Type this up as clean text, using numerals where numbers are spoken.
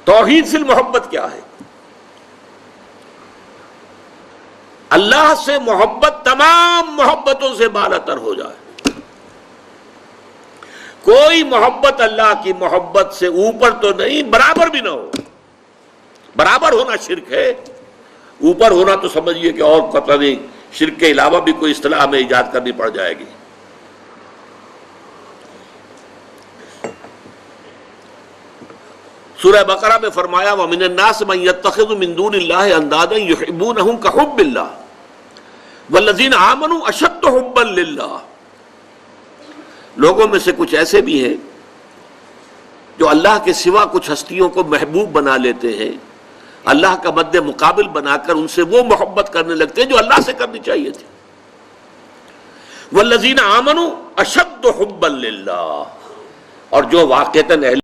तौहीद fill मोहब्बत क्या है? अल्लाह से मोहब्बत तमाम मोहब्बतों से बालातर हो जाए। कोई मोहब्बत अल्लाह की मोहब्बत से ऊपर तो नहीं, बराबर भी ना हो। बराबर होना शिर्क है, ऊपर होना तो समझिए कि और पता नहीं शिर्क के अलावा भी कोई इस्तिलाह में इजाद करनी पड़ जाएगी। सूरह बकरा में फरमाया व मिनन नास मन यत्तखिज़ु मिन दूनिल्लाहि अंदादन युहिब्बूनहुम कहुब्बिल्लाह वल्लज़ीना आमनू अशद्दु हुब्बन लिल्लाह। लोगों में से कुछ ऐसे भी हैं जो अल्लाह के सिवा कुछ हस्तियों को महबूब बना लेते हैं, अल्लाह का मद्दे मुकाबिल बनाकर उनसे वो मोहब्बत करने लगते हैं जो अल्लाह से करनी चाहिए थी। वल्लज़ीना आमनू अशद्दु हुब्बन लिल्लाह, और जो वाक़तन